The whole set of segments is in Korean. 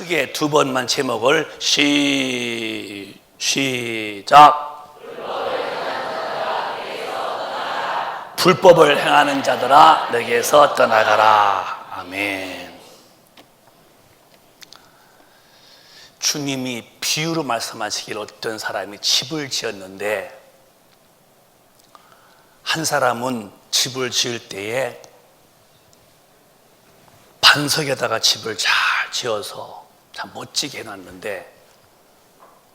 크게 두 번만 제목을 시작. 불법을 행하는 자들아 내게서 떠나가라. 아멘. 주님이 비유로 말씀하시길 어떤 사람이 집을 지었는데 한 사람은 집을 지을 때에 반석에다가 집을 잘 지어서 참 멋지게 해놨는데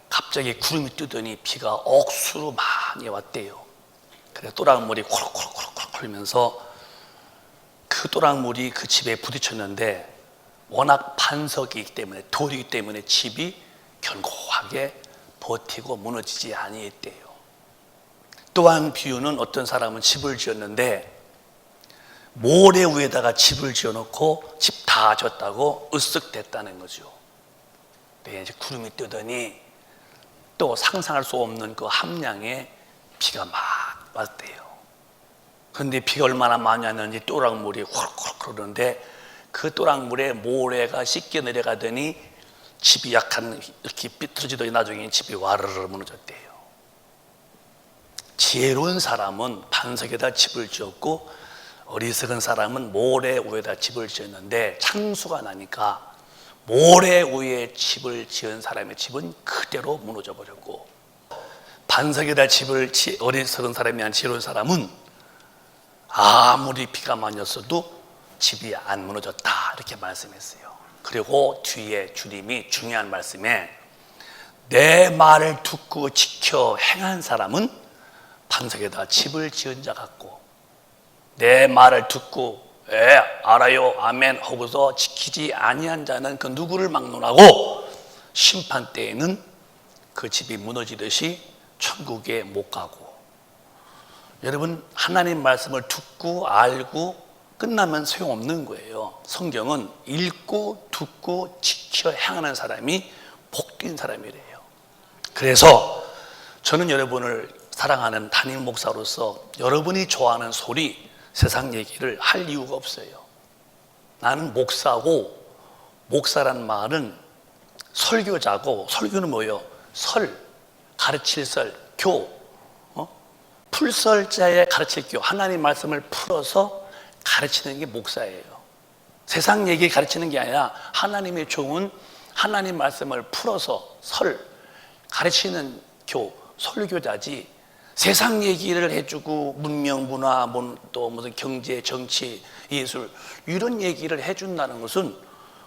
갑자기 구름이 뜨더니 비가 억수로 많이 왔대요. 그래서 또랑물이 콜콜콜콜 흘면서 그 또랑물이 그 집에 부딪혔는데 워낙 반석이기 때문에 돌이기 때문에 집이 견고하게 버티고 무너지지 아니했대요. 또한 비유는 어떤 사람은 집을 지었는데 모래 위에다가 집을 지어놓고 집 다 졌다고 으쓱댔다는 거죠. 근데 이제 구름이 뜨더니 또 상상할 수 없는 그 함량의 비가 막 왔대요. 그런데 비가 얼마나 많이 왔는지 또랑물이 홀콜 흐르는데 그 또랑물에 모래가 씻겨 내려가더니 집이 약간 이렇게 삐뚤어지더니 나중에 집이 와르르 무너졌대요. 지혜로운 사람은 반석에다 집을 지었고 어리석은 사람은 모래 위에다 집을 지었는데 창수가 나니까 모래 위에 집을 지은 사람의 집은 그대로 무너져 버렸고 반석에다 집을 어리석은 사람이 아닌 지혜로운 사람은 아무리 비가 많이 왔어도 집이 안 무너졌다 이렇게 말씀했어요. 그리고 뒤에 주님이 중요한 말씀에 내 말을 듣고 지켜 행한 사람은 반석에다 집을 지은 자 같고 내 말을 듣고 알아요 아멘 하고서 지키지 아니한 자는 그 누구를 막론하고 심판 때에는 그 집이 무너지듯이 천국에 못 가고. 여러분 하나님 말씀을 듣고 알고 끝나면 소용없는 거예요. 성경은 읽고 듣고 지켜 행하는 사람이 복된 사람이래요. 그래서 저는 여러분을 사랑하는 담임 목사로서 여러분이 좋아하는 소리 세상 얘기를 할 이유가 없어요. 나는 목사고 목사란 말은 설교자고 설교는 뭐예요? 가르칠 설, 풀설자의 가르칠 교 하나님 말씀을 풀어서 가르치는 게 목사예요. 세상 얘기 가르치는 게 아니라 하나님의 종은 하나님 말씀을 풀어서 가르치는 설교자지 세상 얘기를 해주고 문명, 문화, 또 무슨 경제, 정치, 예술 이런 얘기를 해준다는 것은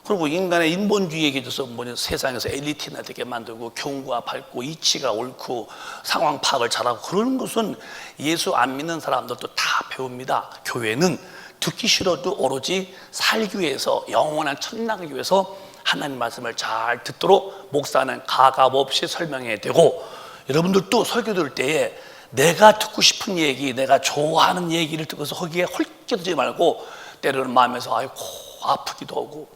그리고 인간의 인본주의 얘기해줘서 세상에서 엘리트나 되게 만들고 경과 밝고 이치가 옳고 상황 파악을 잘하고 그런 것은 예수 안 믿는 사람들도 다 배웁니다. 교회는 듣기 싫어도 오로지 살기 위해서 영원한 천당을 위해서 하나님 말씀을 잘 듣도록 목사는 가감 없이 설명해야 되고 여러분들도 설교 들을 때에 내가 듣고 싶은 얘기, 내가 좋아하는 얘기를 듣고서 거기에 홀겨들지 말고 때로는 마음에서 아이고 아프기도 하고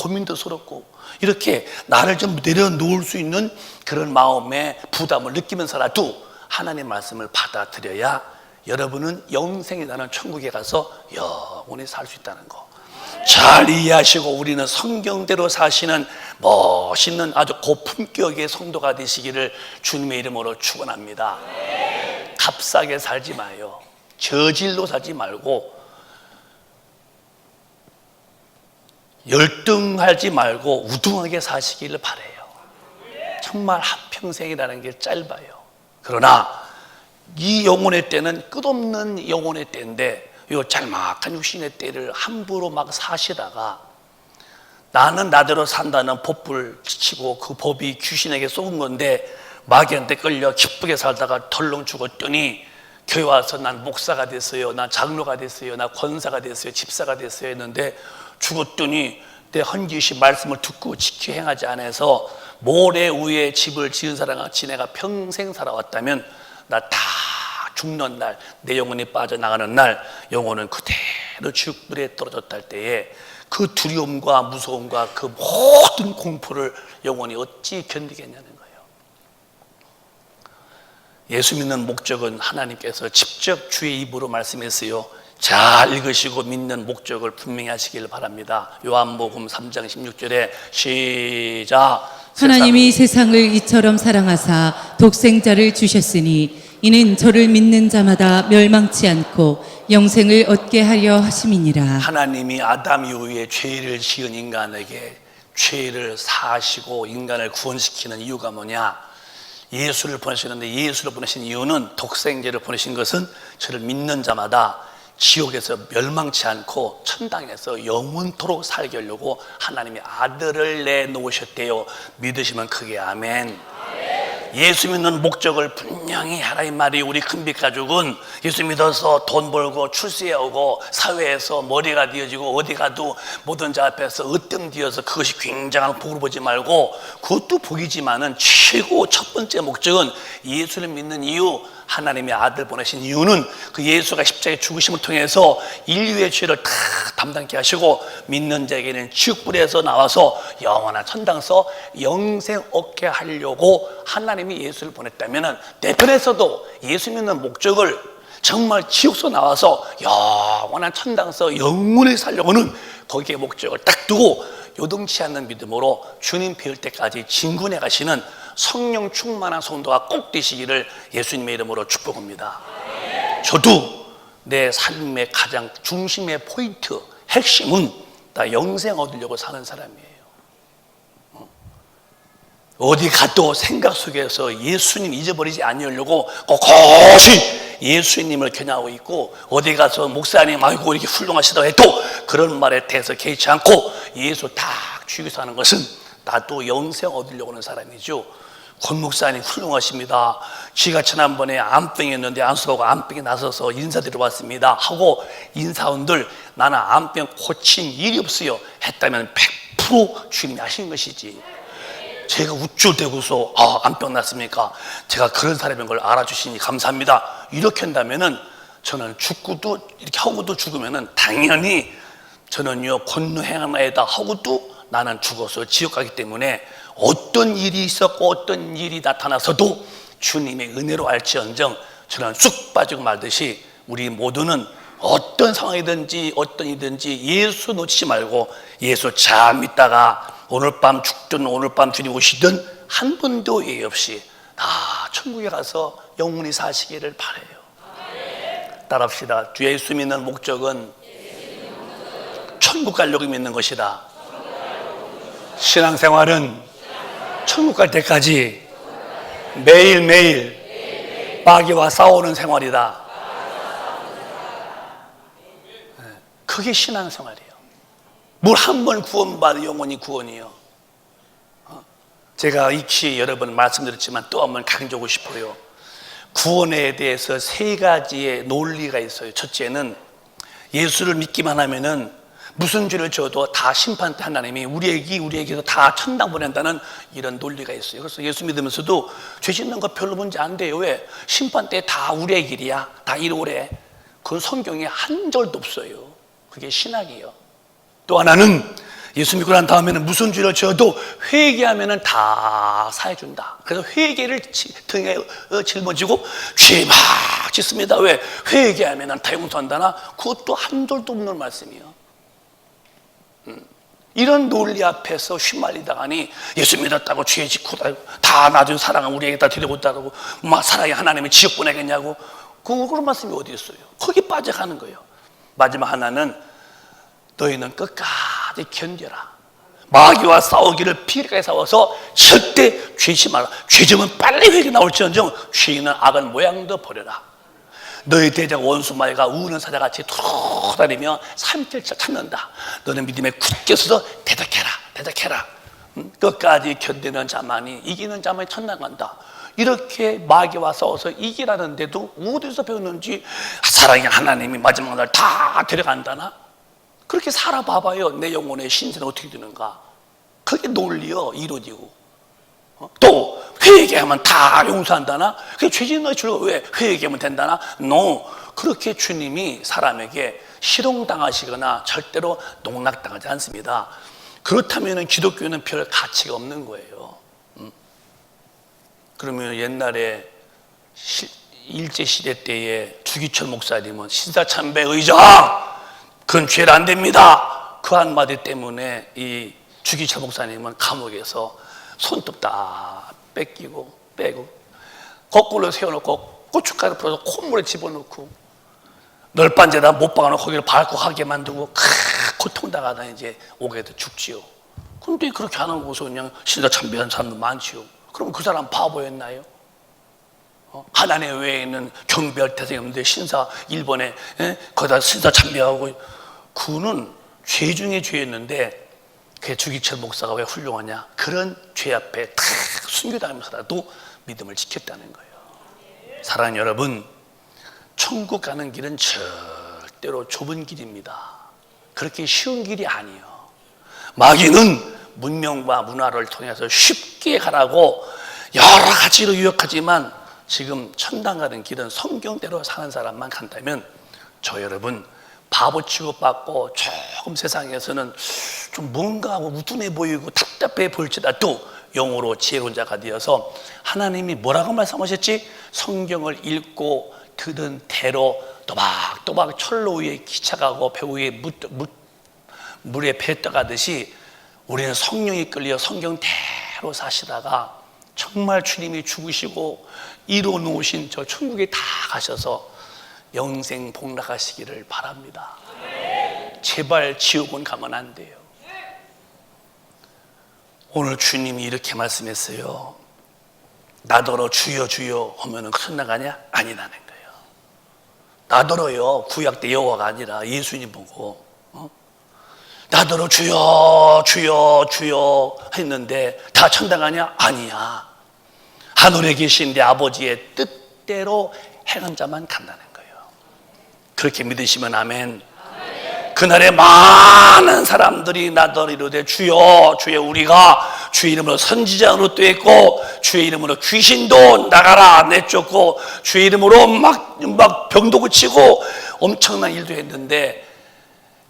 고민도 스럽고 이렇게 나를 좀 내려놓을 수 있는 그런 마음의 부담을 느끼면서라도 하나님 말씀을 받아들여야 여러분은 영생이라는 천국에 가서 영원히 살 수 있다는 거 잘 이해하시고 우리는 성경대로 사시는 멋있는 아주 고품격의 성도가 되시기를 주님의 이름으로 축원합니다. 값싸게 살지 마요. 저질로 살지 말고 열등하지 말고 우등하게 사시기를 바라요. 정말 한평생이라는 게 짧아요. 그러나 이 영혼의 때는 끝없는 영혼의 때인데 이 짤막한 육신의 때를 함부로 막 사시다가 나는 나대로 산다는 법을 지키고 그 법이 귀신에게 쏘은 건데 마귀한테 끌려 기쁘게 살다가 덜렁 죽었더니 교회 와서 난 목사가 됐어요, 난 장로가 됐어요, 난 권사가 됐어요, 집사가 됐어요 했는데 죽었더니 내 헌기시 말씀을 듣고 지켜 행하지 않아서 모래 위에 집을 지은 사람같이 내가 평생 살아왔다면 나 다 죽는 날, 내 영혼이 빠져나가는 날 영혼은 그대로 지옥불에 떨어졌다 할 때에 그 두려움과 무서움과 그 모든 공포를 영혼이 어찌 견디겠냐는 거예요. 예수 믿는 목적은 하나님께서 직접 주의 입으로 말씀했어요. 잘 읽으시고 믿는 목적을 분명히 하시길 바랍니다. 요한복음 3장 16절에 시작. 하나님이 세상을 이처럼 사랑하사 독생자를 주셨으니 이는 저를 믿는 자마다 멸망치 않고 영생을 얻게 하려 하심이니라. 하나님이 아담 이후에 죄를 지은 인간에게 죄를 사하시고 인간을 구원시키는 이유가 뭐냐? 예수를 보내시는데, 예수를 보내신 이유는, 독생자를 보내신 것은 저를 믿는 자마다 지옥에서 멸망치 않고 천당에서 영원토록 살게 하려고 하나님이 아들을 내놓으셨대요. 믿으시면 크게 아멘. 예수 믿는 목적을 분명히 하나님 말이, 우리 큰빛 가족은 예수 믿어서 돈 벌고 출세하고 사회에서 머리가 뒤어지고 어디 가도 모든 자 앞에서 으뜸되어서 그것이 굉장한 복을 보지 말고, 그것도 복이지만은 최고 첫 번째 목적은, 예수를 믿는 이유, 하나님의 아들 보내신 이유는 그 예수가 십자가의 죽으심을 통해서 인류의 죄를 다 담당케 하시고 믿는 자에게는 지옥불에서 나와서 영원한 천당서 영생 얻게 하려고 하나님이 예수를 보냈다면, 내 편에서도 예수 믿는 목적을 정말 지옥서 나와서 영원한 천당서 영원히 살려고는 거기에 목적을 딱 두고 요동치 않는 믿음으로 주님 뵐 때까지 진군해 가시는 성령 충만한 성도가 꼭 되시기를 예수님의 이름으로 축복합니다. 저도 내 삶의 가장 중심의 포인트, 핵심은 다 영생 얻으려고 사는 사람이에요. 어디 가도 생각 속에서 예수님 잊어버리지 않으려고 꼿꼿이 예수님을 겨냥하고 있고, 어디 가서 목사님 아이고 이렇게 훌륭하시다 해도 그런 말에 대해서 개의치 않고 예수 딱 죽이고 사는 것은 나도 영생 얻으려고 하는 사람이죠. 권 목사님 훌륭하십니다. 지가 지난번에 암병이었는데 안수하고 암병이 나서서 인사드리러 왔습니다 하고 인사원들, 나는 암병 고친 일이 없어요 했다면 100% 주님이 하신 것이지. 제가 우쭐대고서 암병 났습니까? 제가 그런 사람인 걸 알아주시니 감사합니다 이렇게 한다면은, 저는 죽고도 이렇게 하고도 죽으면은 당연히 저는요 권능행하나이다 하고도 나는 죽어서 지옥 가기 때문에, 어떤 일이 있었고 어떤 일이 나타나서도 주님의 은혜로 알지언정 저는 쑥 빠지고 말듯이, 우리 모두는 어떤 상황이든지 어떤 일이든지 예수 놓치지 말고 예수 잘 믿다가 오늘 밤 죽든 오늘 밤 주님 오시든 한 번도 예의 없이 다 천국에 가서 영원히 사시기를 바라요. 따라합시다. 주 예수 믿는 목적은 천국 가려고 믿는 것이다. 신앙생활은 천국 갈 때까지 매일매일 마귀와 싸우는 생활이다. 그게 신앙생활이에요. 뭘 한 번 구원받아 영원히 구원이요. 제가 익히 여러 번 말씀드렸지만 또 한 번 강조하고 싶어요. 구원에 대해서 세 가지의 논리가 있어요. 첫째는, 예수를 믿기만 하면은 무슨 죄를 져도 다 심판 때 하나님이 우리에게서 다 천당 보낸다는 이런 논리가 있어요. 그래서 예수 믿으면서도 죄 짓는 거 별로 문제 안 돼요. 왜? 심판 때 다 우리의 길이야. 다 이로래. 그건 성경에 한 절도 없어요. 그게 신학이에요. 또 하나는, 예수 믿고 난 다음에는 무슨 죄를 지어도 회개하면은 다 사해준다. 그래서 회개를 등에 짊어지고 죄 막 짓습니다. 왜? 회개하면은 다 용서한다나? 그것도 한 절도 없는 말씀이에요. 이런 논리 앞에서 휘말리다가니 예수 믿었다고 죄 짓고 다 나중에 사랑은 우리에게 다 드려본다고 막 사랑이 하나님이 지옥 보내겠냐고, 그런 말씀이 어디 있어요? 거기 빠져가는 거예요. 마지막 하나는, 너희는 끝까지 견뎌라. 마귀와 싸우기를 피하게 싸워서 절대 죄지 말라. 죄지면 빨리 회개 나올지언정 죄인은 악한 모양도 버려라. 너희 대적 원수 마귀가 우는 사자같이 돌아다니며 삼킬차 찾는다. 너는 믿음에 굳게 서서 대적해라. 끝까지 견디는 자만이, 이기는 자만이 천당 간다. 이렇게 마귀와 싸워서 이기라는데도 어디서 배웠는지, 사랑의 하나님이 마지막 날 다 데려간다나? 그렇게 살아봐봐요. 내 영혼의 신세는 어떻게 되는가. 그게 논리요, 이루어지고. 또 회개하면 다 용서한다나? 그게 죄진 너희 줄로 왜 회개하면 된다나? No. 그렇게 주님이 사람에게 희롱당하시거나 절대로 농락당하지 않습니다. 그렇다면 기독교는 별 가치가 없는 거예요. 그러면 옛날에 일제시대 때에 주기철 목사님은 신사참배 의장, 그건 죄는 안 됩니다. 그 한마디 때문에 이 주기철 목사님은 감옥에서 손톱 다 뺏기고 빼고 거꾸로 세워놓고 고춧가루 풀어서 콧물에 집어넣고 널빤데다 못 박아놓고 거기를 밟고 하게 만들고 고통당하다 이제 오게도 죽지요. 근데 그렇게 안 하고서 그냥 신사참배한 사람도 많지요. 그럼 그 사람 바보였나요? 하나님 외에 있는 경배할 태생이 없는데 신사 일본에 거기다 신사참배하고, 그는 죄 중에 죄였는데 그 주기철 목사가 왜 훌륭하냐? 그런 죄 앞에 탁 순교당하면서라도 믿음을 지켰다는 거예요. 사랑하는 여러분, 천국 가는 길은 절대로 좁은 길입니다. 그렇게 쉬운 길이 아니에요. 마귀는 문명과 문화를 통해서 쉽게 가라고 여러 가지로 유혹하지만, 지금 천당 가는 길은 성경대로 사는 사람만 간다면 저 여러분 바보 취급받고 조금 세상에서는 좀 뭔가 우둔해 보이고 답답해 보일지라도 영으로 지혜로운 자가 되어서 하나님이 뭐라고 말씀하셨지? 성경을 읽고 들은 대로 또박또박 철로 위에 기차가고 배 위에 물에 배 떠가듯이 우리는 성령이 끌려 성경대로 사시다가 정말 주님이 죽으시고 이루어 놓으신 저 천국에 다 가셔서 영생 복락하시기를 바랍니다. 제발 지옥은 가면 안 돼요. 오늘 주님이 이렇게 말씀했어요. 나더러 주여 주여 하면은 천당 가냐? 아니라는 거예요. 나더러요, 구약 때 여호와가 아니라 예수님 보고 나더러 주여 주여 주여 했는데 다 천당 가냐? 아니야. 하늘에 계신 내 아버지의 뜻대로 행한 자만 간다는 거예요. 그렇게 믿으시면 아멘. 그날에 많은 사람들이 나더러 이르되 주여 주여, 우리가 주의 이름으로 선지자 노릇했고 주의 이름으로 귀신도 나가라 내쫓고 주의 이름으로 막 병도 고치고 엄청난 일도 했는데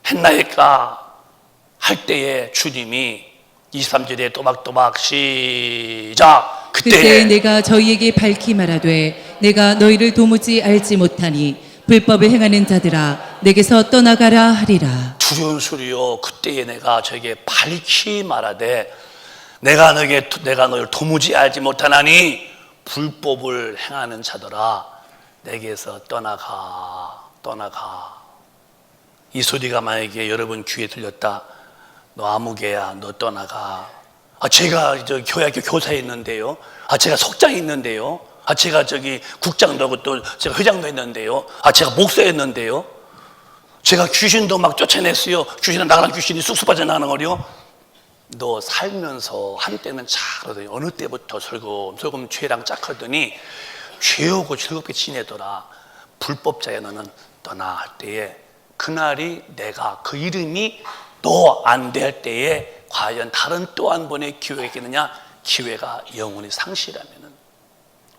했나이까 할 때에 주님이 23절에 또박또박 시작. 그때 내가 저희에게 밝히 말하되 내가 너희를 도무지 알지 못하니 불법을 행하는 자들아 내게서 떠나가라 하리라. 두려운 소리요. 그때에 내가 저에게 밝히 말하되 내가 너희를 도무지 알지 못하나니 불법을 행하는 자들아 내게서 떠나가. 이 소리가 만약에 여러분 귀에 들렸다. 너 아무개야, 너 떠나가. 제가 저 교회학교 교사였는데요. 제가 석장이 있는데요. 제가 저기 국장도 하고 또 제가 회장도 했는데요. 제가 목사였는데요. 제가 귀신도 막 쫓아냈어요. 귀신은 나가는 귀신이 쑥쑥 빠져나가는 거요. 너 살면서 한때는 잘하더니 어느 때부터 설금 죄랑 짝하더니 죄하고 즐겁게 지내더라. 불법자야 너는 떠나 할 때에 그날이 내가 그 이름이 너 안 될 때에 과연 다른 또 한 번의 기회가 있겠느냐? 기회가 영원히 상실하면은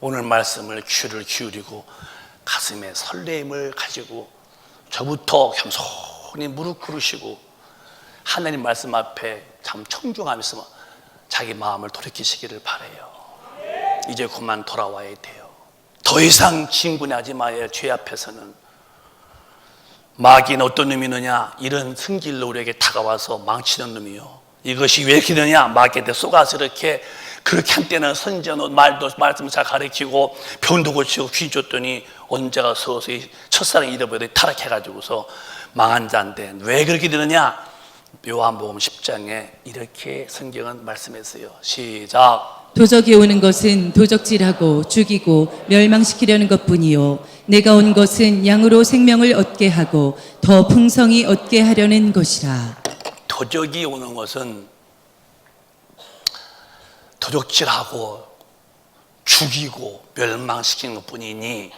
오늘 말씀을 귀를 기울이고 가슴에 설레임을 가지고 저부터 겸손히 무릎 꿇으시고 하나님 말씀 앞에 참 청중하면서 자기 마음을 돌이키시기를 바라요. 이제 그만 돌아와야 돼요. 더 이상 진군하지 마요. 죄 앞에서는. 마귀는 어떤 놈이 있느냐? 이런 승질로 우리에게 다가와서 망치는 놈이요. 이것이 왜 이렇게 되느냐? 마귀한테 쏘가서 그렇게 한때는 선지자노 말씀 잘 가르치고 병도 고치고 귀신 쫓더니 언제가 서서히 첫사랑 잃어버리더니 타락해가지고서 망한 자인데 왜 그렇게 되느냐? 요한복음 10장에 이렇게 성경은 말씀했어요. 시작. 도적이 오는 것은 도적질하고 죽이고 멸망시키려는 것뿐이요 내가 온 것은 양으로 생명을 얻게 하고 더 풍성히 얻게 하려는 것이라. 도적이 오는 것은 도적질하고 죽이고 멸망시키는 것뿐이니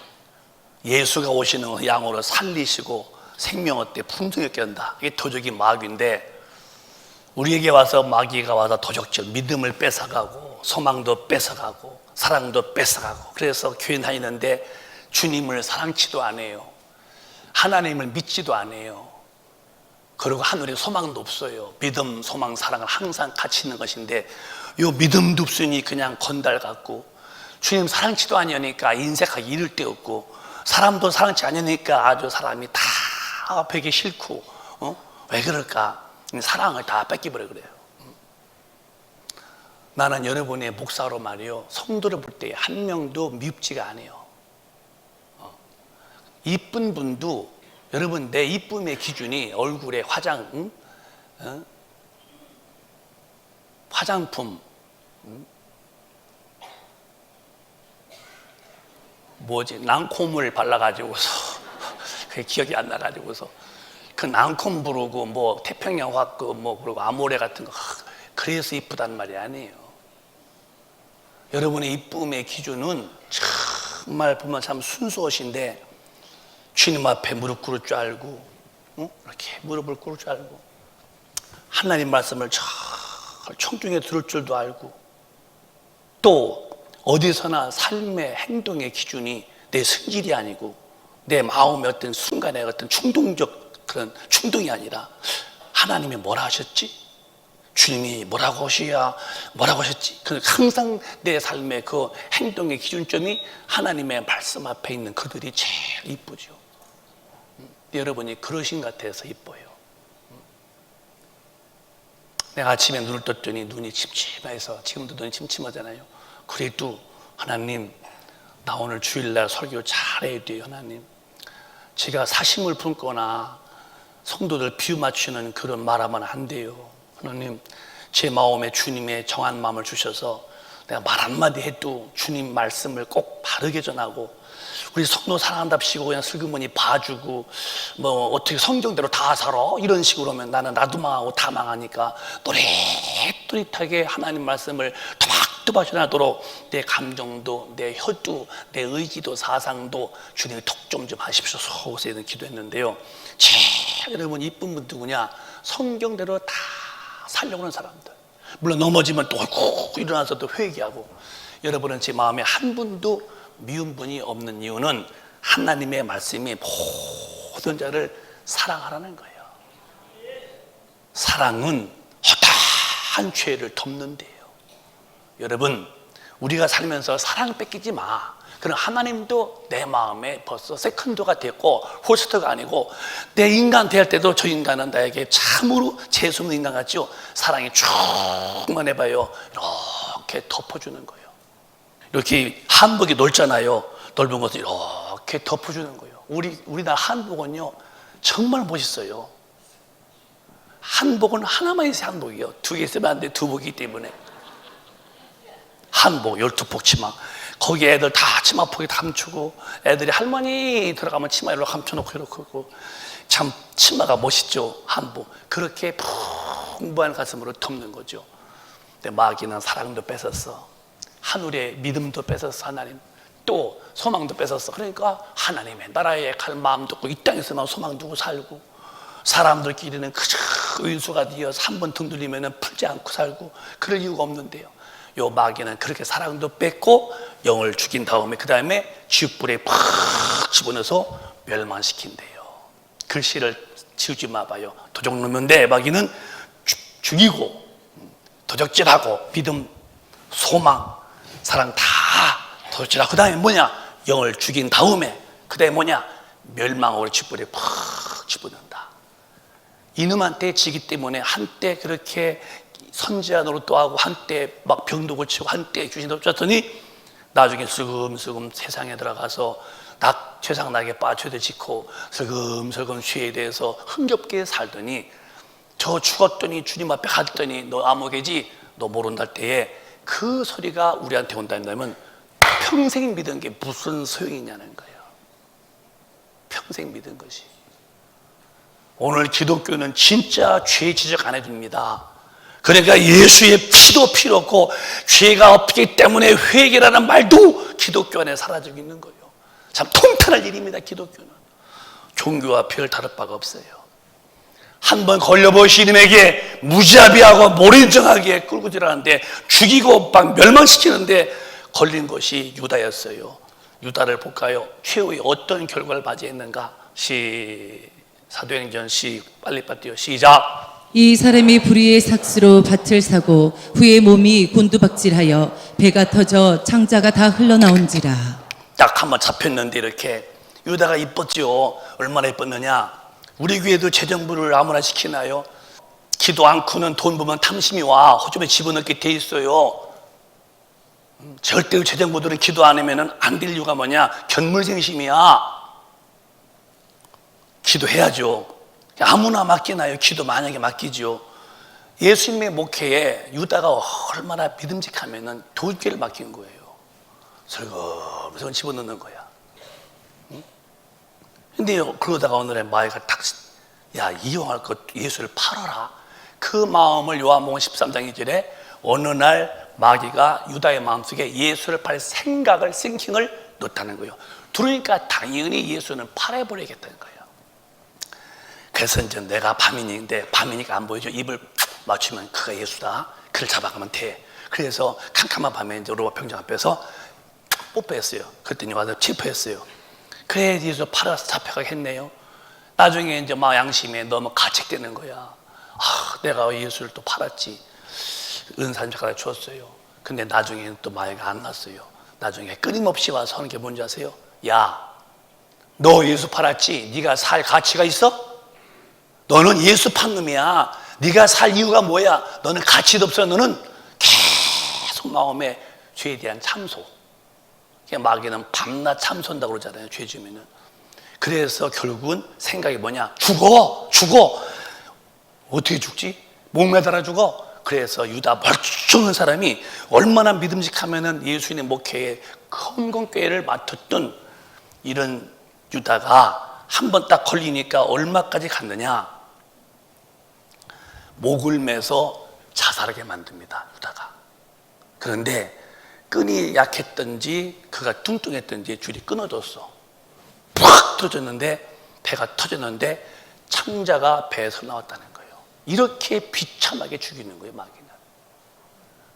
예수가 오시는 건 양으로 살리시고 생명 얻게 풍성히 얻게 한다. 이게 도적이 마귀인데 우리에게 와서 마귀가 와서 도적질, 믿음을 뺏어가고 소망도 뺏어가고 사랑도 뺏어가고 그래서 교회 다니는데 주님을 사랑치도 않아요. 하나님을 믿지도 않아요. 그리고 하늘에 소망도 없어요. 믿음, 소망, 사랑은 항상 같이 있는 것인데 요 믿음도 없으니 그냥 건달 같고 주님 사랑치도 아니니까 인색하기 이를 데 없고, 사람도 사랑치 아니니까 아주 사람이 다 베기 싫고, 왜 그럴까? 사랑을 다 뺏기버려 그래요. 나는 여러분의 목사로 말이요, 성도를 볼 때 한 명도 미흡지가 않아요. 이쁜 분도, 여러분 내 이쁨의 기준이 얼굴에 화장품, 랑콤을 발라가지고서 그게 기억이 안 나가지고서 그 랑콤 부르고 뭐 태평양 화그 뭐 그리고 아모레 같은 거, 그래서 이쁘단 말이 아니에요. 여러분의 이쁨의 기준은 정말 보면 참 순수하신데, 주님 앞에 무릎 꿇을 줄 알고, 이렇게 무릎을 꿇을 줄 알고, 하나님 말씀을 잘 청중에 들을 줄도 알고, 또 어디서나 삶의 행동의 기준이 내 성질이 아니고 내 마음의 어떤 순간의 어떤 충동적 그런 충동이 아니라, 하나님이 뭐라 하셨지? 주님이 뭐라고 하셨지? 항상 내 삶의 그 행동의 기준점이 하나님의 말씀 앞에 있는 그들이 제일 이쁘죠. 여러분이 그러신 것 같아서 이뻐요. 내가 아침에 눈을 떴더니 눈이 침침해서, 지금도 눈이 침침하잖아요. 그래도 하나님, 나 오늘 주일날 설교 잘해야 돼요. 하나님, 제가 사심을 품거나 성도들 비유 맞추는 그런 말하면 안 돼요. 하나님, 제 마음에 주님의 정한 마음을 주셔서 내가 말 한마디 해도 주님 말씀을 꼭 바르게 전하고, 우리 성도 사랑한답시고 그냥 슬그머니 봐주고 뭐 어떻게 성경대로 다 살아 이런 식으로 하면 나는 나도 망하고 다 망하니까, 또릿또릿하게 하나님 말씀을 토박토박 전하도록 내 감정도, 내 혀도, 내 의지도, 사상도 주님이 톡 좀 하십시오 소서는 기도했는데요. 제일 여러분 이쁜 분 누구냐? 성경대로 다 살려고 하는 사람들. 물론 넘어지면 또 일어나서 또 회개하고. 여러분은 제 마음에 한 분도 미운 분이 없는 이유는 하나님의 말씀이 모든 자를 사랑하라는 거예요. 사랑은 허다한 죄를 덮는데요. 여러분, 우리가 살면서 사랑 뺏기지 마. 그럼 하나님도 내 마음에 벌써 세컨드가 됐고 포스터가 아니고, 내 인간 대할 때도 저 인간은 나에게 참으로 재수없는 인간 같죠? 사랑이 충만해봐요. 이렇게 덮어주는 거예요. 이렇게 한복이 넓잖아요. 넓은 것을 이렇게 덮어주는 거예요. 우리나라 한복은요 정말 멋있어요. 한복은 하나만 있어요. 한복이요. 두 개 있으면 안 돼. 두 복이기 때문에. 한복 12폭 치마, 거기에 애들 다 치마폭에 감추고, 애들이 할머니 들어가면 치마 이렇게 감춰놓고 이렇게, 참 치마가 멋있죠. 한복. 그렇게 풍부한 가슴으로 덮는 거죠. 근데 마귀는 사랑도 뺏었어, 하늘의 믿음도 뺏었어, 하나님 또 소망도 뺏었어. 그러니까 하나님의 나라에 갈 마음도 없고 이 땅에서만 소망 두고 살고, 사람들끼리는 그저 의수가 되어서 한 번 등 돌리면 풀지 않고 살고, 그럴 이유가 없는데요. 요 마귀는 그렇게 사랑도 뺏고 영을 죽인 다음에 그 다음에 지옥불에 팍 집어넣어서 멸망시킨대요. 글씨를 지우지 마봐요. 도적놈인데 마귀는 죽이고 도적질하고 믿음, 소망, 사랑 다 도적질하고, 그 다음에 뭐냐? 영을 죽인 다음에 그 다음에 뭐냐? 멸망으로 지옥불에 팍 집어넣는다. 이놈한테 지기 때문에 한때 그렇게 선지자 노릇도 하고, 한때 막 병도 고치고, 한때 귀신도 쫓았더니 나중에 슬금슬금 세상에 들어가서 세상 나게 빠져도 짓고 슬금슬금 죄에 대해서 흥겹게 살더니, 저 죽었더니 주님 앞에 갔더니 너 암흑이지 너 모른다 할 때에 그 소리가 우리한테 온다면 평생 믿은 게 무슨 소용이냐는 거예요. 평생 믿은 것이. 오늘 기독교는 진짜 죄 지적 안 해줍니다. 그러니까 예수의 피도 필요 없고 죄가 없기 때문에 회개라는 말도 기독교 안에 사라지고 있는 거예요. 참 통탄할 일입니다. 기독교는 종교와 별 다를 바가 없어요. 한번 걸려보신 이놈에게 무자비하고 모른정하게 끌고 들어가는데, 죽이고 막 멸망시키는데 걸린 것이 유다였어요. 유다를 볼까요? 최후의 어떤 결과를 맞이했는가? 사도행전 빨리 뛰어 시작. 이 사람이 불의의 삭스로 밭을 사고 후에 몸이 곤두박질하여 배가 터져 창자가 다 흘러나온지라. 딱 한번 잡혔는데 이렇게 유다가 이뻤지요. 얼마나 이뻤느냐. 우리 교회도 재정부를 아무나 시키나요? 기도 않고는 돈 보면 탐심이 와 호주머니에 집어넣게 돼 있어요. 절대로 재정부들은 기도 안 하면 안 될 이유가 뭐냐? 견물생심이야. 기도해야죠. 아무나 맡기나요? 기도 만약에 맡기죠. 예수님의 목회에 유다가 얼마나 믿음직하면은 교회를 맡긴 거예요. 설거설거 집어넣는 거야. 근데 그러다가 오늘의 마귀가 딱, 야, 이용할 것 예수를 팔아라. 그 마음을 요한복음 13장 2절에 어느 날 마귀가 유다의 마음속에 예수를 팔 생각을, 싱킹을 넣었다는 거예요. 들으니까 당연히 예수는 팔아버리겠다는 거예요. 그래서 이제 내가 밤인인데, 밤이니까 안 보이죠. 입을 맞추면 그가 예수다. 그를 잡아가면 돼. 그래서 캄캄한 밤에 이제 로마 평정 앞에서 뽀뽀했어요. 그랬더니 와서 체포했어요. 그래, 예수 팔아서 잡혀가게 했네요. 나중에 이제 막 양심에 너무 가책되는 거야. 내가 예수를 또 팔았지. 은사님 작가가 주었어요. 근데 나중에는 또 마귀가 안 났어요. 나중에 끊임없이 와서 하는 게 뭔지 아세요? 야, 너 예수 팔았지? 네가 살 가치가 있어? 너는 예수 판 놈이야. 네가 살 이유가 뭐야? 너는 가치도 없어. 너는 계속 마음에 죄에 대한 참소. 마귀는 밤낮 참소한다고 그러잖아요. 죄 지으면은. 그래서 결국은 생각이 뭐냐? 죽어. 어떻게 죽지? 목 매달아 죽어. 그래서 유다 멀쩡한 사람이 얼마나 믿음직하면은 예수님의 목회에 헌금교회를 맡았던 이런 유다가 한 번 딱 걸리니까 얼마까지 갔느냐? 목을 매서 자살하게 만듭니다. 유다가. 그런데 끈이 약했던지 그가 뚱뚱했던지 줄이 끊어졌어. 팍 터졌는데 배가 터졌는데 창자가 배에서 나왔다는 거예요. 이렇게 비참하게 죽이는 거예요. 마귀는.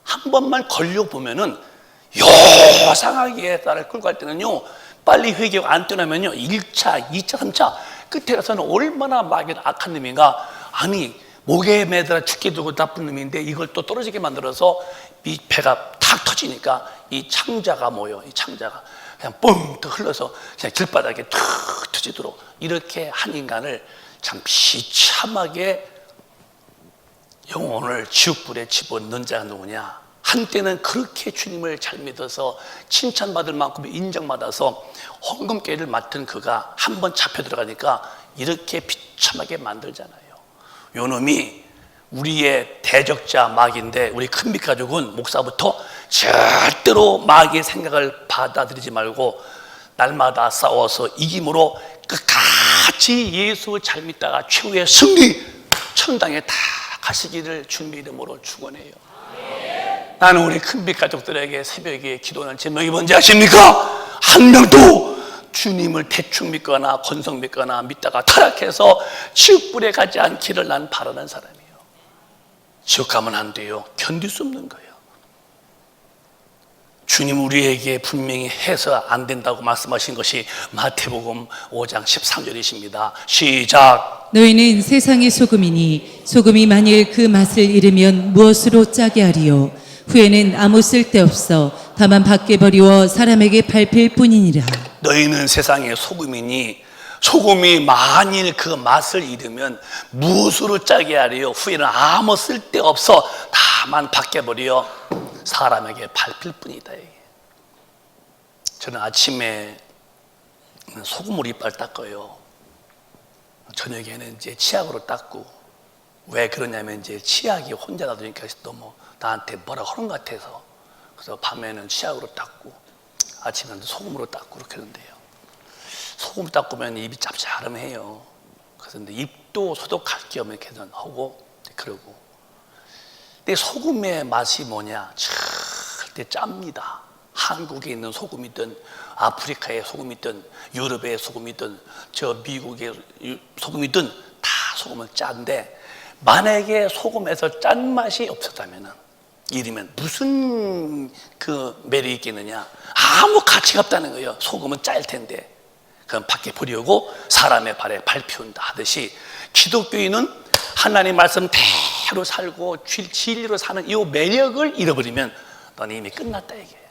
한 번만 걸려보면은 요상하게 딸을 끌고 갈 때는요, 빨리 회개가 안 떠나면요 1차, 2차, 3차 끝에 가서는 얼마나 마귀는 악한 놈인가. 아니, 목에 매달아 죽게 두고 나쁜 놈인데 이걸 또 떨어지게 만들어서 이 배가 탁 터지니까 이 창자가 뭐예요? 이 창자가 그냥 뻥 또 흘러서 그냥 길바닥에 툭 터지도록 이렇게 한 인간을 참 비참하게 영혼을 지옥불에 집어넣은 자가 누구냐? 한때는 그렇게 주님을 잘 믿어서 칭찬받을 만큼 인정받아서 헌금교회를 맡은 그가 한 번 잡혀 들어가니까 이렇게 비참하게 만들잖아요. 요 놈이 우리의 대적자 마귀인데, 우리 큰빛 가족은 목사부터 절대로 마귀의 생각을 받아들이지 말고 날마다 싸워서 이김으로 끝까지 예수 잘 믿다가 최후의 승리, 천당에 다 가시기를 주님의 이름으로 축원해요. 나는 우리 큰빛 가족들에게 새벽에 기도하는 제목이 뭔지 아십니까? 한 명도 주님을 대충 믿거나 건성 믿거나 믿다가 타락해서 지옥불에 가지 않기를 난 바라는 사람이에요. 지옥 가면 안 돼요. 견딜 수 없는 거예요. 주님 우리에게 분명히 해서 안 된다고 말씀하신 것이 마태복음 5장 13절이십니다. 시작. 너희는 세상의 소금이니 소금이 만일 그 맛을 잃으면 무엇으로 짜게 하리요? 후에는 아무 쓸데없어 다만 밖에 버리워 사람에게 밟힐 뿐이니라. 너희는 세상의 소금이니 소금이 만일 그 맛을 잃으면 무엇으로 짜게 하리요? 후에는 아무 쓸데없어 다만 밖에 버려 사람에게 밟힐 뿐이다. 저는 아침에 소금으로 이빨 닦아요. 저녁에는 이제 치약으로 닦고. 왜 그러냐면 이제 치약이 혼자 놔두니까 너무 나한테 뭐라 하는 것 같아서. 그래서 밤에는 치약으로 닦고 아침에는 소금으로 닦고 그렇게 하는데요. 소금 닦으면 입이 짭짤해요. 그래서 근데 입도 소독할 겸 이렇게 하고 그러고. 근데 소금의 맛이 뭐냐? 절대 짭니다. 한국에 있는 소금이든 아프리카의 소금이든 유럽의 소금이든 저 미국의 소금이든 다 소금은 짠데, 만약에 소금에서 짠맛이 없었다면 이러면 무슨 그 매력이 있겠느냐? 아무 가치가 없다는 거예요. 소금은 짤 텐데. 그럼 밖에 버리고 사람의 발에 밟히운다 하듯이 기독교인은 하나님 말씀 대로 살고 진리로 사는 이 매력을 잃어버리면 너는 이미 끝났다 얘기예요.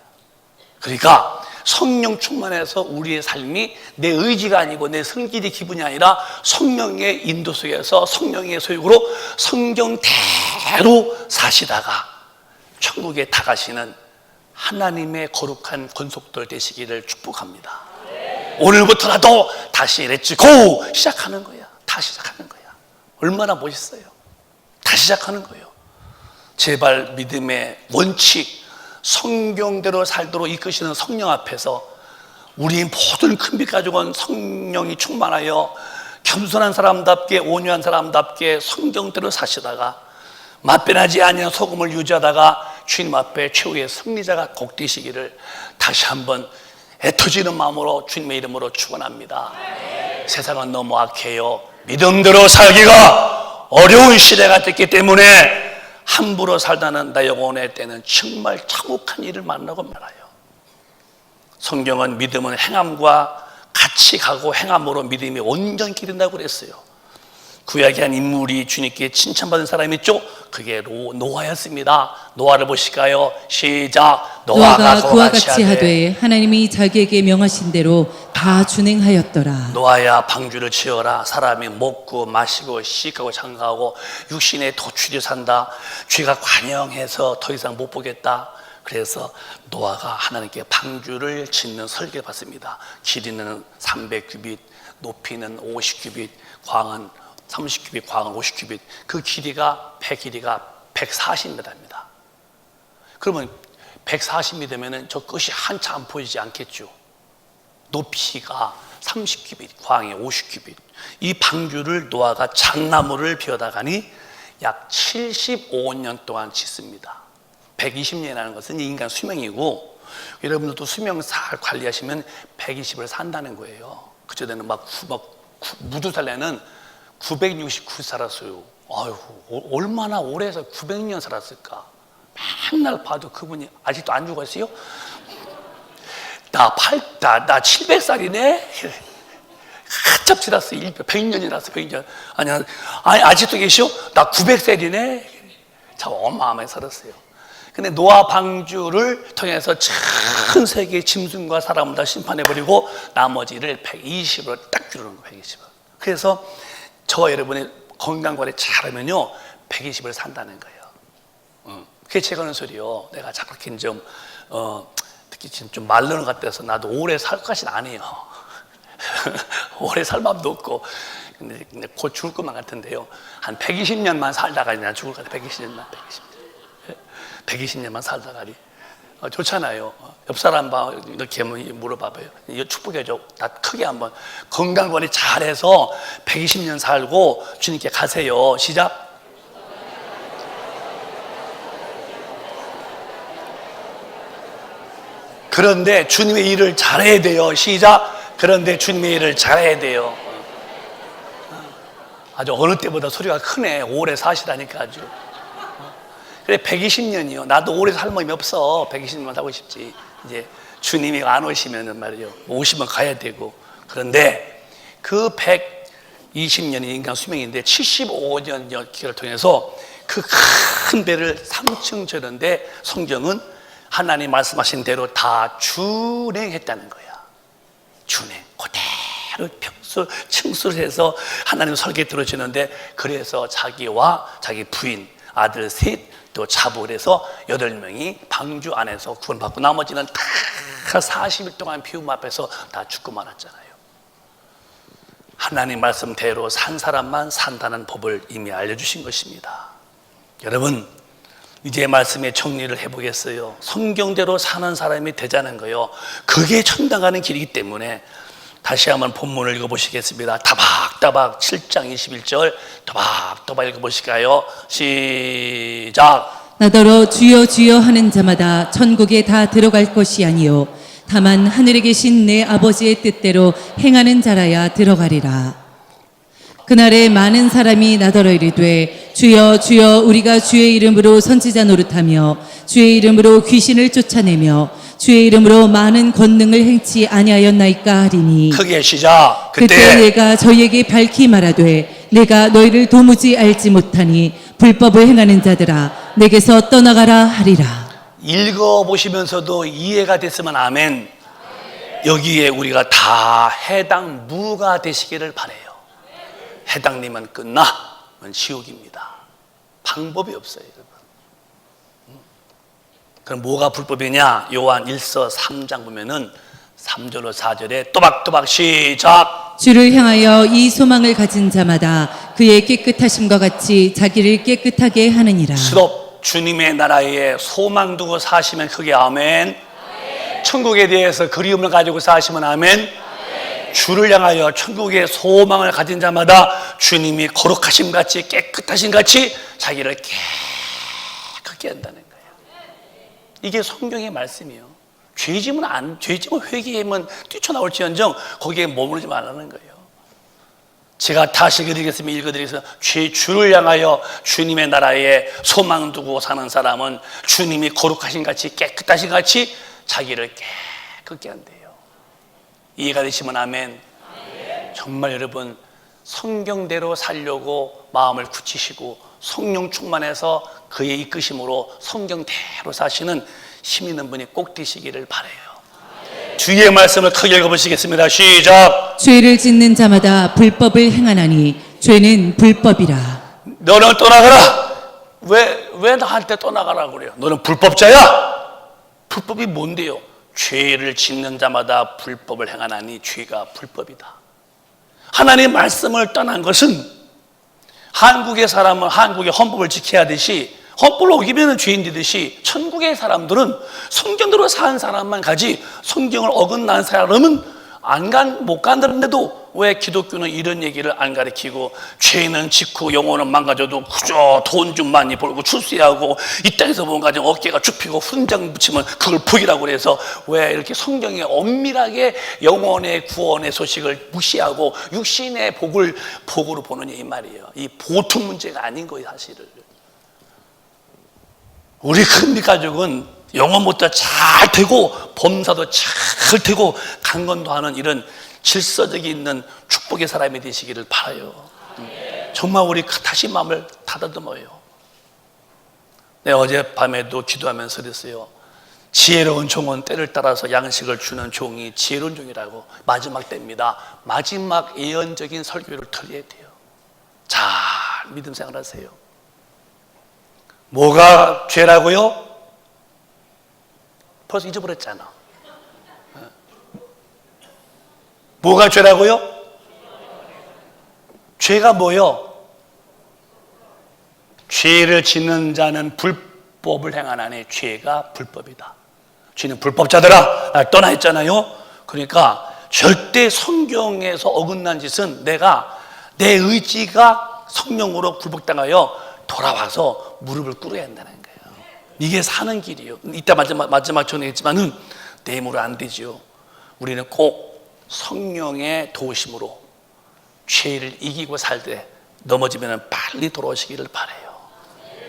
그러니까 성령 충만해서 우리의 삶이 내 의지가 아니고 내 성질의 기분이 아니라 성령의 인도 속에서 성령의 소육으로 성경대로 사시다가 천국에 다가시는 하나님의 거룩한 권속들 되시기를 축복합니다. 오늘부터라도 다시 렛츠고 시작하는 거야. 다시 시작하는 거야. 얼마나 멋있어요. 다시 시작하는 거예요. 제발 믿음의 원칙, 성경대로 살도록 이끄시는 성령 앞에서 우리 모든 큰 빛 가지고는 성령이 충만하여 겸손한 사람답게 온유한 사람답게 성경대로 사시다가 맛변하지 아니한 소금을 유지하다가 주님 앞에 최후의 승리자가 꼭 되시기를 다시 한번 애터지는 마음으로 주님의 이름으로 축원합니다. 세상은 너무 악해요. 믿음대로 살기가 어려운 시대가 됐기 때문에 함부로 살다는 나 영혼의 때는 정말 참혹한 일을 만나고 말아요. 성경은 믿음은 행함과 같이 가고 행함으로 믿음이 온전히 된다고 그랬어요. 구약의 한 인물이 주님께 칭찬받은 사람이 있죠? 그게 노아였습니다. 노아를 보실까요? 시작. 노아가 그와 같이 하되 하나님이 자기에게 명하신 대로 다 준행하였더라. 노아야 방주를 지어라. 사람이 먹고 마시고 씻고 장가하고 육신에 도취려 산다. 죄가 관영해서 더 이상 못 보겠다. 그래서 노아가 하나님께 방주를 짓는 설계를 받습니다. 길이는 300규빗, 높이는 50규빗, 광은 30규빗, 광은 50규빗. 그 길이가 140m입니다. 그러면 140m면 저 끝이 한참 안 보이지 않겠죠. 높이가 30규빗, 광이 50규빗. 이 방주를 노아가 잣나무를 베어다가니 약 75년 동안 짓습니다. 120년이라는 것은 인간 수명이고, 여러분들도 수명 잘 관리하시면 120을 산다는 거예요. 그전에는 무두살레는 969 살았어요. 아유, 얼마나 오래 해서 900년 살았을까? 맨날 봐도 그분이 아직도 안 죽었어요? 나 700살이네? 한참 지났어요. 100년이라서 100년. 아니, 아직도 계시오? 나 900살이네? 참 어마어마하게 살았어요. 근데 노아 방주를 통해서 전 세계 짐승과 사람을 다 심판해버리고 나머지를 120으로 딱 줄여놓은 거예요. 120을. 그래서 저와 여러분이 건강관리 잘하면요 120을 산다는 거예요. 그게 제가 하는 소리요. 내가 자꾸 특히 좀 말르는 것 같아서 나도 오래 살 것이 아니에요. 오래 살 마음도 없고 근데 곧 죽을 것만 같은데요. 한 120년만 살다가 그냥 죽을 것 같아요. 120년만 살다가니 좋잖아요. 옆 사람 봐 이렇게 물어봐봐요. 이거 축복해줘. 나 크게 한번 건강관리 잘해서 120년 살고 주님께 가세요. 시작. 그런데 주님의 일을 잘해야 돼요. 시작. 그런데 주님의 일을 잘해야 돼요. 아주 어느 때보다 소리가 크네. 오래 사시다니까 아주. 그래 120년이요. 나도 오래 살 마음이 없어. 120년만 살고 싶지. 이제 주님이 안 오시면은 말이요. 오시면 가야 되고. 그런데 그 120년이 인간 수명인데 75년 기를 통해서 그 큰 배를 3층 지었는데 성경은 하나님 말씀하신 대로 다 준행했다는 거야. 준행. 그대로 평소 층수를 해서 하나님 설계 들어주는데 그래서 자기와 자기 부인, 아들 셋, 또 자부를 해서 8명이 방주 안에서 구원받고 나머지는 다 40일 동안 비움 앞에서 다 죽고 말았잖아요. 하나님 말씀대로 산 사람만 산다는 법을 이미 알려주신 것입니다. 여러분 이제 말씀의 정리를 해보겠어요. 성경대로 사는 사람이 되자는 거요. 그게 천당가는 길이기 때문에 다시 한번 본문을 읽어보시겠습니다. 다박다박 7장 21절 다박다박 읽어보실까요? 시작. 나더러 주여 주여 하는 자마다 천국에 다 들어갈 것이 아니요 다만 하늘에 계신 내 아버지의 뜻대로 행하는 자라야 들어가리라. 그날에 많은 사람이 나더러 이르되 주여 주여 우리가 주의 이름으로 선지자 노릇하며 주의 이름으로 귀신을 쫓아내며 주의 이름으로 많은 권능을 행치 아니하였나이까 하리니 크게 시작. 그때 내가 저희에게 밝히 말하되 내가 너희를 도무지 알지 못하니 불법을 행하는 자들아 내게서 떠나가라 하리라. 읽어보시면서도 이해가 됐으면 아멘. 여기에 우리가 다 해당 무가 되시기를 바라요. 해당님은 끝나 지옥입니다. 방법이 없어요, 여러분. 그럼 뭐가 불법이냐? 요한 1서 3장 보면은 3절로 4절에 또박또박 시작. 주를 향하여 이 소망을 가진 자마다 그의 깨끗하심과 같이 자기를 깨끗하게 하느니라. 스톱. 주님의 나라에 소망 두고 사시면 크게 아멘. 천국에 대해서 그리움을 가지고 사시면 아멘. 주를 향하여 천국의 소망을 가진 자마다 주님이 거룩하심 같이 깨끗하심 같이 자기를 깨끗게 한다는 거예요. 이게 성경의 말씀이에요. 죄짐은 회개하면 뛰쳐나올지언정 거기에 머무르지 말라는 거예요. 제가 다시 읽어드리겠습니다. 주를 향하여 주님의 나라에 소망 두고 사는 사람은 주님이 거룩하신 같이 깨끗하신 같이 자기를 깨끗게 한대요. 이해가 되시면 아멘. 정말 여러분 성경대로 살려고 마음을 굳히시고 성령 충만해서 그의 이끄심으로 성경대로 사시는 힘 있는 분이 꼭 되시기를 바라요. 주의 말씀을 크게 읽어보시겠습니다. 시작. 죄를 짓는 자마다 불법을 행하나니 죄는 불법이라. 너는 떠나가라. 왜 나한테 떠나가라고 그래요? 너는 불법자야. 불법이 뭔데요? 죄를 짓는 자마다 불법을 행하나니 죄가 불법이다. 하나님의 말씀을 떠난 것은 한국의 사람은 한국의 헌법을 지켜야 하듯이 헌법을 어기면 죄인 되듯이 천국의 사람들은 성경대로 사는 사람만 가지 성경을 어긋난 사람은 못 간다는데도 왜 기독교는 이런 얘기를 안 가르치고 죄는 짓고 영혼은 망가져도 그저 돈 좀 많이 벌고 출세하고 이 땅에서 뭔가 좀 어깨가 좁히고 훈장 붙이면 그걸 복이라고 그래서 왜 이렇게 성경에 엄밀하게 영혼의 구원의 소식을 무시하고 육신의 복으로 보느냐 이 말이에요. 이 보통 문제가 아닌 거예요, 사실은. 우리 큰 가족은 영혼부터 잘 되고 범사도 잘 되고 강건도 하는 이런 질서적이 있는 축복의 사람이 되시기를 바라요. 정말 우리 다시 마음을 다듬어요. 네, 어젯밤에도 기도하면서 그랬어요. 지혜로운 종은 때를 따라서 양식을 주는 종이 지혜로운 종이라고. 마지막 때입니다. 마지막 예언적인 설교를 드려야 돼요. 잘 믿음 생활하세요. 뭐가 죄라고요? 벌써 잊어버렸잖아. 뭐가 죄라고요? 죄가 뭐요? 죄를 짓는 자는 불법을 행하나니 죄가 불법이다. 죄는 불법자들아 날 떠나 했잖아요. 그러니까 절대 성경에서 어긋난 짓은 내 의지가 성령으로 굴복당하여 돌아와서 무릎을 꿇어야 한다는 거예요. 이게 사는 길이에요. 이따 마지막 전했지만은 내 힘으로 안 되지요. 우리는 꼭 성령의 도우심으로 죄를 이기고 살 때 넘어지면 빨리 돌아오시기를 바라요.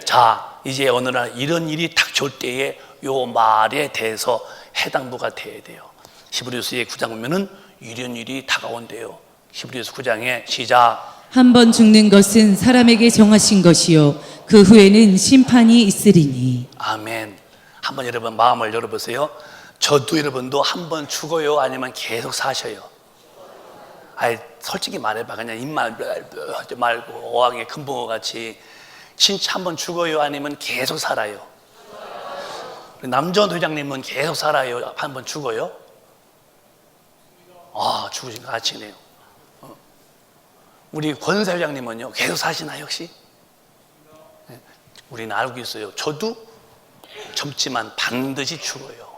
자, 이제 어느 날 이런 일이 닥쳐올 때에 요 말에 대해서 해당부가 돼야 돼요. 히브리서의 9장 보면은 이런 일이 다가온대요. 히브리서 9장에 시작. 한 번 죽는 것은 사람에게 정하신 것이요 그 후에는 심판이 있으리니. 아멘. 한번 여러분 마음을 열어보세요. 저도 여러분도 한 번 죽어요? 아니면 계속 사셔요? 솔직히 말해봐. 그냥 입만 하지 말고 어항의 금붕어 같이 진짜 한 번 죽어요? 아니면 계속 살아요? 남전 회장님은 계속 살아요? 한 번 죽어요? 죽으신 거 아치네요. 우리 권사 회장님은요? 계속 사시나요 혹시? 우리는 알고 있어요. 저도 젊지만 반드시 죽어요.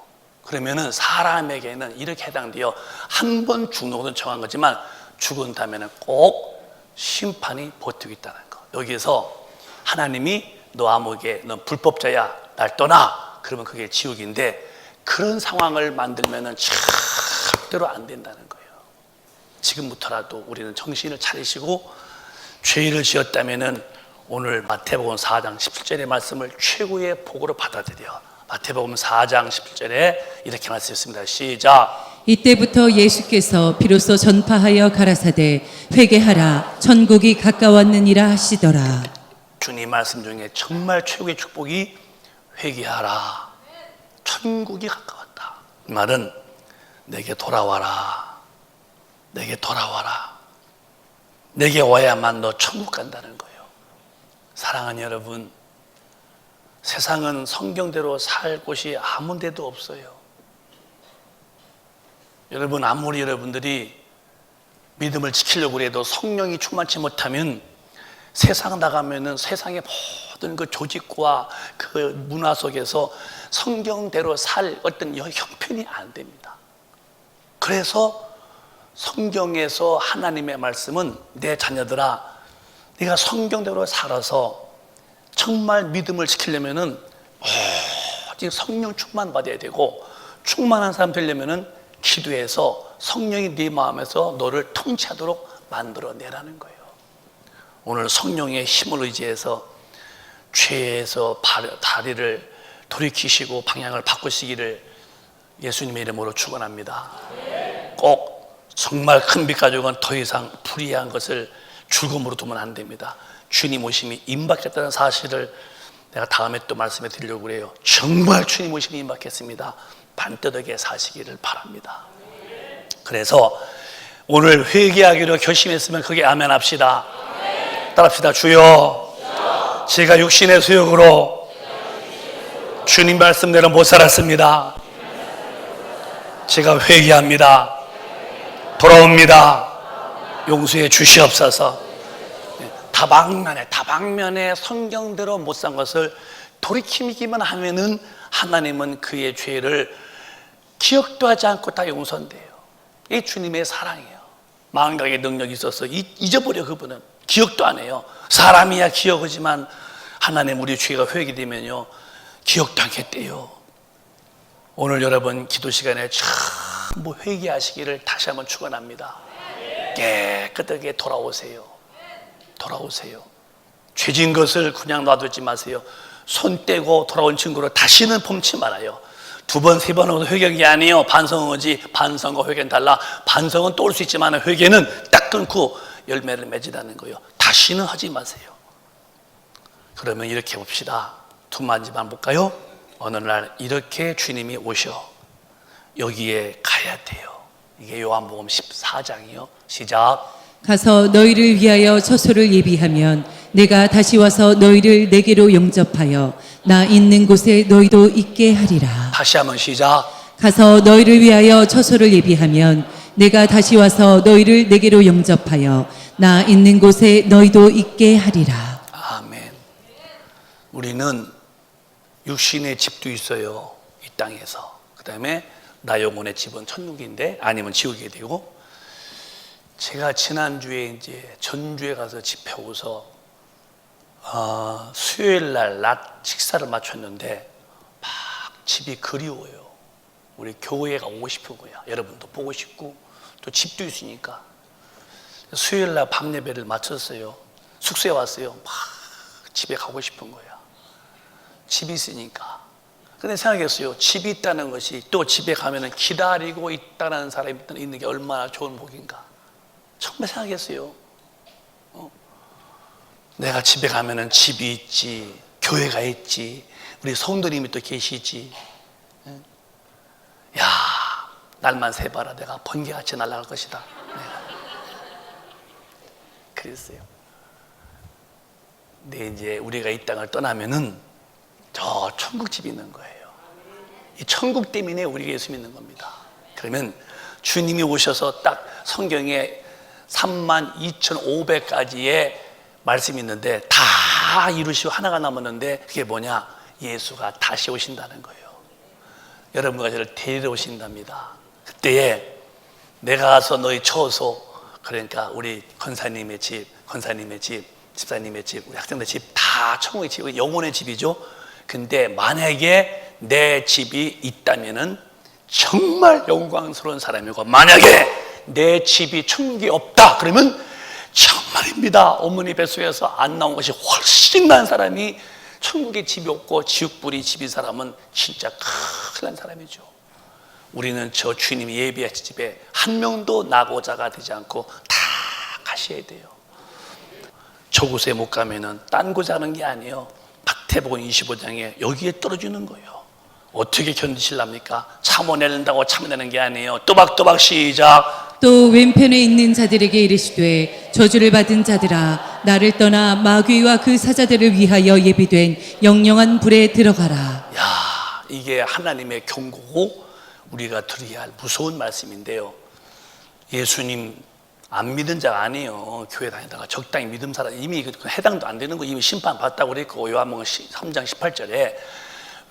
그러면은 사람에게는 이렇게 해당돼요. 한 번 죽는 것은 정한 거지만 죽은 다음에는 꼭 심판이 버티고 있다는 거. 여기에서 하나님이 너 아무개 넌 불법자야 날 떠나 그러면 그게 지옥인데 그런 상황을 만들면은 절대로 안 된다는 거예요. 지금부터라도 우리는 정신을 차리시고 죄를 지었다면은 오늘 마태복음 4장 17절의 말씀을 최고의 복으로 받아들여. 마태복음 4장 17절에 이렇게 말씀했습니다. 시작. 이때부터 예수께서 비로소 전파하여 가라사대 회개하라 천국이 가까웠느니라 하시더라. 주님 말씀 중에 정말 최고의 축복이 회개하라, 천국이 가까웠다. 이 말은 내게 돌아와라, 내게 돌아와라, 내게 와야만 너 천국 간다는 거예요. 사랑하는 여러분, 세상은 성경대로 살 곳이 아무 데도 없어요. 여러분, 아무리 여러분들이 믿음을 지키려고 해도 성령이 충만치 못하면 세상 나가면은 세상의 모든 그 조직과 그 문화 속에서 성경대로 살 어떤 형편이 안 됩니다. 그래서 성경에서 하나님의 말씀은 내 자녀들아, 네가 성경대로 살아서 정말 믿음을 지키려면은 오직 성령 충만 받아야 되고, 충만한 사람 되려면은 기도해서 성령이 네 마음에서 너를 통치하도록 만들어내라는 거예요. 오늘 성령의 힘을 의지해서 죄에서 다리를 돌이키시고 방향을 바꾸시기를 예수님의 이름으로 축원합니다. 꼭 정말 큰 빚 가족은 더 이상 불의한 것을 죽음으로 두면 안 됩니다. 주님 오심이 임박했다는 사실을 내가 다음에 또 말씀해 드리려고 그래요. 정말 주님 오심이 임박했습니다. 반듯하게 사시기를 바랍니다. 그래서 오늘 회개하기로 결심했으면 그게 아멘 합시다. 따라합시다. 주여, 제가 육신의 수욕으로 주님 말씀대로 못 살았습니다. 제가 회개합니다. 돌아옵니다. 용서해 주시옵소서. 다방면에 성경대로 못 산 것을 돌이키기만 하면은 하나님은 그의 죄를 기억도 하지 않고 다 용서한대요. 이게 주님의 사랑이에요. 망각의 능력이 있어서 잊어버려. 그분은 기억도 안 해요. 사람이야 기억하지만 하나님 우리 죄가 회개되면요 기억도 않겠대요. 오늘 여러분 기도 시간에 전부 회개하시기를 다시 한번 축원합니다. 깨끗하게 돌아오세요. 돌아오세요. 죄진 것을 그냥 놔두지 마세요. 손 떼고 돌아온 친구를 다시는 범치 말아요. 두 번, 세 번 하고도 회개한 게 아니에요. 반성은 오지. 반성과 회개는 달라. 반성은 또 올 수 있지만 회개는 딱 끊고 열매를 맺으라는 거예요. 다시는 하지 마세요. 그러면 이렇게 봅시다. 두 마디만 볼까요? 어느 날 이렇게 주님이 오셔 여기에 가야 돼요. 이게 요한복음 14장이요. 시작. 가서 너희를 위하여 처소를 예비하면 내가 다시 와서 너희를 내게로 영접하여 나 있는 곳에 너희도 있게 하리라. 다시 한번 시작. 가서 너희를 위하여 처소를 예비하면 내가 다시 와서 너희를 내게로 영접하여 나 있는 곳에 너희도 있게 하리라. 아멘. 우리는 육신의 집도 있어요. 이 땅에서. 그 다음에 나 영혼의 집은 천국인데 아니면 지옥이 되고, 제가 지난주에 이제 전주에 가서 집회오서 수요일 날 낮 식사를 마쳤는데 막 집이 그리워요. 우리 교회에 가고 싶은 거야. 여러분도 보고 싶고 또 집도 있으니까. 수요일 날 밤 예배를 마쳤어요. 숙소에 왔어요. 막 집에 가고 싶은 거야. 집이 있으니까. 근데 생각했어요. 집이 있다는 것이 또 집에 가면은 기다리고 있다는 사람이 있는 게 얼마나 좋은 복인가. 정말 생각했어요. 내가 집에 가면은 집이 있지, 교회가 있지, 우리 성도님이 또 계시지. 야, 날만 새봐라. 내가 번개같이 날아갈 것이다. 그랬어요. 근데 이제 우리가 이 땅을 떠나면은 저 천국집이 있는 거예요. 이 천국 때문에 우리가 예수 믿는 겁니다. 그러면 주님이 오셔서 딱 성경에 32,500가지의 말씀이 있는데 다 이루시고 하나가 남았는데 그게 뭐냐? 예수가 다시 오신다는 거예요. 여러분과 저를 데리러 오신답니다. 그때에 내가 가서 너희 처소, 그러니까 우리 권사님의 집, 집사님의 집, 우리 학생들 집 다 천국의 집, 영혼의 집이죠. 근데 만약에 내 집이 있다면은 정말 영광스러운 사람이고, 만약에 내 집이 천국이 없다 그러면 정말입니다. 어머니 뱃속에서 안 나온 것이 훨씬 난 사람이 천국에 집이 없고 지옥불이 집인 사람은 진짜 큰일 난 사람이죠. 우리는 저 주님이 예배하신 집에 한 명도 나고자가 되지 않고 다 가셔야 돼요. 저곳에 못 가면은 딴 곳에 하는 게 아니에요. 마태복음 25장에 여기에 떨어지는 거예요. 어떻게 견디실랍니까? 참아내는다고 참아내는 게 아니에요. 또박또박 시작. 또 왼편에 있는 자들에게 이르시되 저주를 받은 자들아 나를 떠나 마귀와 그 사자들을 위하여 예비된 영영한 불에 들어가라. 야, 이게 하나님의 경고고 우리가 들어야 할 무서운 말씀인데요. 예수님 안 믿은 자가 아니에요. 교회 다니다가 적당히 믿음 살아 이미 해당도 안 되는 거 이미 심판 받다고 그랬고, 요한복음 3장 18절에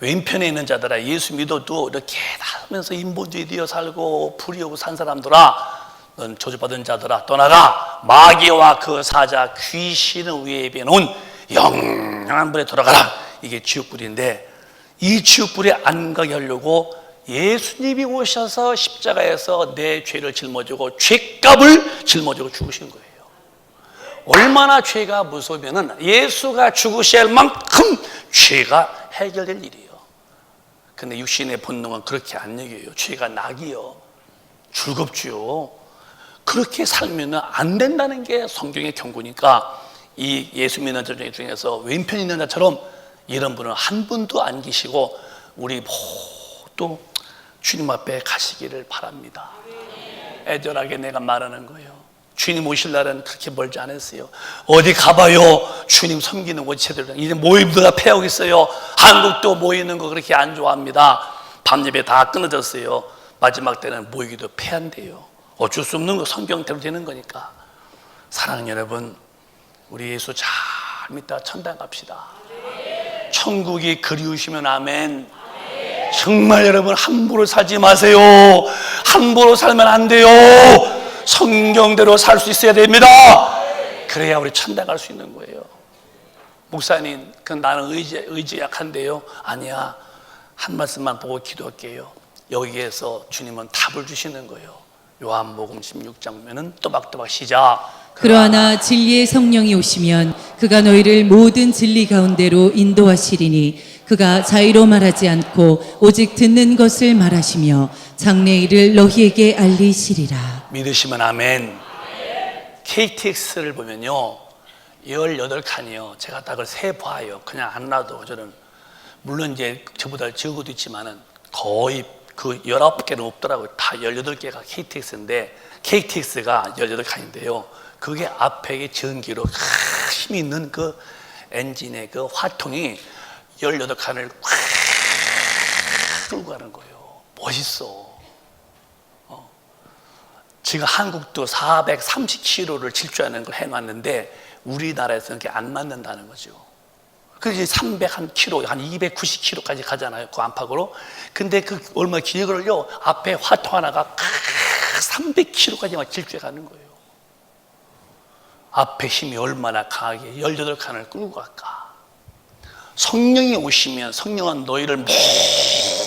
왼편에 있는 자들아 예수 믿어도 이렇게 하면서 인본주의 되어 살고 불이 오고 산 사람들아 넌 저주받은 자들아 떠나가 마귀와 그 사자 귀신을 위에 예비해놓은 영영한 불에 들어가라. 이게 지옥불인데 이 지옥불에 안 가게 하려고 예수님이 오셔서 십자가에서 내 죄를 짊어지고 죄값을 짊어지고 죽으신 거예요. 얼마나 죄가 무서우면은 예수가 죽으실 만큼 죄가 해결될 일이에요. 근데 육신의 본능은 그렇게 안 여겨요. 죄가 낙이요, 즐겁지요. 그렇게 살면 안 된다는 게 성경의 경고니까 이 예수 믿는 자 중에서 왼편에 있는 자처럼 이런 분은 한 분도 안 계시고 우리 모두 주님 앞에 가시기를 바랍니다. 애절하게 내가 말하는 거예요. 주님 오실 날은 그렇게 멀지 않았어요. 어디 가봐요. 주님 섬기는 곳 제대로. 이제 모임도가 폐하고 있어요. 한국도 모이는 거 그렇게 안 좋아합니다. 밤예배 다 끊어졌어요. 마지막 때는 모이기도 폐한대요. 어쩔 수 없는 거 성경대로 되는 거니까. 사랑하는 여러분, 우리 예수 잘 믿다 천당 갑시다. 천국이 그리우시면 아멘. 정말 여러분 함부로 살지 마세요. 함부로 살면 안 돼요. 성경대로 살 수 있어야 됩니다. 그래야 우리 천당 갈 수 있는 거예요. 목사님, 나는 의지 약한데요. 아니야, 한 말씀만 보고 기도할게요. 여기에서 주님은 답을 주시는 거예요. 요한복음 16장 보면은 또박또박 시작. 그러나 진리의 성령이 오시면 그가 너희를 모든 진리 가운데로 인도하시리니 그가 자의로 말하지 않고 오직 듣는 것을 말하시며 장래 일을 너희에게 알리시리라. 믿으시면 아멘. KTX를 보면요 18칸이요 제가 딱 세봐요. 그냥 안 놔도 저는 물론 이제 저보다 적어도 있지만은 거의 그 19개는 없더라고요. 다 18개가 KTX인데 KTX가 18칸인데요 그게 앞에 전기로 힘이 있는 그 엔진의 그 화통이 18칸을 꽉 끌고 가는 거예요. 멋있어. 지금 한국도 430km를 질주하는 걸 해놨는데 우리나라에서는 그게 안 맞는다는 거죠. 그래서 300km, 한 290km까지 가잖아요. 그 안팎으로. 근데 그 얼마 길걸요 앞에 화통 하나가 300km까지 막 질주해 가는 거예요. 앞에 힘이 얼마나 강하게 18칸을 끌고 갈까. 성령이 오시면 성령은 너희를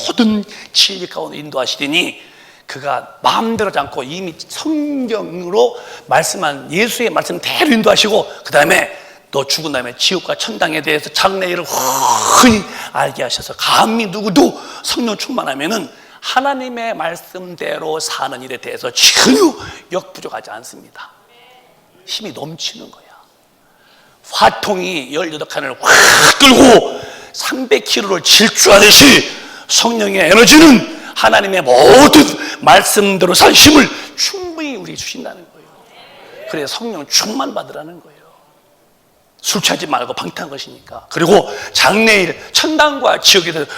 모든 진리 가운데 인도하시더니 그가 마음대로 하지 않고 이미 성경으로 말씀한 예수의 말씀대로 인도하시고 그 다음에 너 죽은 다음에 지옥과 천당에 대해서 장래일을 흔히 알게 하셔서 감히 누구도 성령 충만하면은 하나님의 말씀대로 사는 일에 대해서 전혀 역부족하지 않습니다. 힘이 넘치는 거야. 화통이 18칸을 확 끌고 300km를 질주하듯이 성령의 에너지는 하나님의 모든 말씀대로 살 힘을 충분히 우리에게 주신다는 거예요. 그래서 성령 충만 받으라는 거예요. 술 취하지 말고 방탕한 것이니까. 그리고 장래일 천당과 지옥에 대해서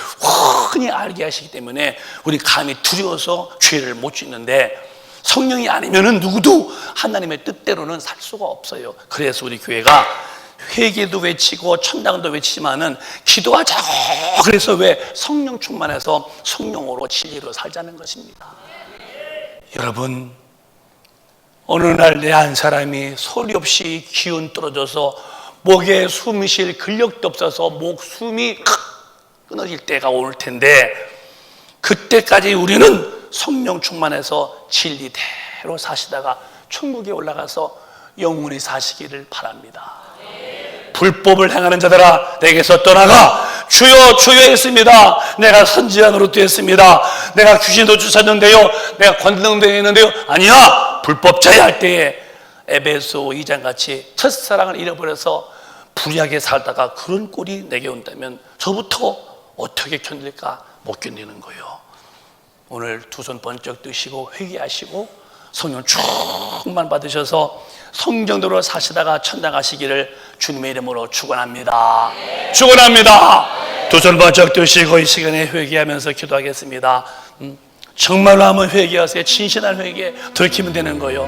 흔히 알게 하시기 때문에 우리 감히 두려워서 죄를 못 짓는데 성령이 아니면은 누구도 하나님의 뜻대로는 살 수가 없어요. 그래서 우리 교회가 회개도 외치고 천당도 외치지만은 기도하자고 그래서 왜 성령 충만해서 성령으로 진리로 살자는 것입니다. 여러분, 어느 날 내 한 사람이 소리 없이 기운 떨어져서 목에 숨이 쉴 근력도 없어서 목숨이 끊어질 때가 올 텐데 그때까지 우리는 성령 충만해서 진리대로 사시다가 천국에 올라가서 영원히 사시기를 바랍니다. 불법을 행하는 자들아 내게서 떠나가 주여 주여 했습니다. 내가 선지자 노릇도 했습니다. 내가 귀신도 쫓았는데요, 내가 권능되었는데요. 아니야. 불법자야 할 때에 에베소 2장 같이 첫사랑을 잃어버려서 불의하게 살다가 그런 꼴이 내게 온다면 저부터 어떻게 견딜까? 못 견디는 거예요. 오늘 두 손 번쩍 드시고 회개하시고 성령 충만 받으셔서 성경대로 사시다가 천당 가시기를 주님의 이름으로 축원합니다. 축원합니다. 두 손 번쩍 드시고 이 시간에 회개하면서 기도하겠습니다. 정말로 한번 회개하세요. 진실한 회개 들키면 되는 거예요.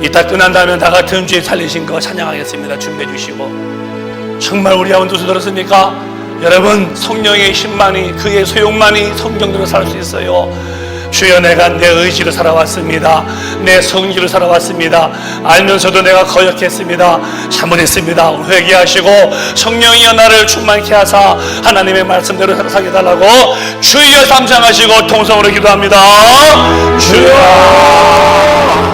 이따 끝난다면 나 같은 주에 살리신 거 찬양하겠습니다. 준비해 주시고. 정말 우리 한번 두 손 들었습니까? 여러분, 성령의 힘만이, 그의 소용만이 성경대로 살 수 있어요. 주여, 내가 내 의지로 살아왔습니다. 내 성기로 살아왔습니다. 알면서도 내가 거역했습니다. 잘못했습니다. 회개하시고 성령이여 나를 충만케 하사 하나님의 말씀대로 살게 해달라고 주여 삼창하시고 통성으로 기도합니다. 주여.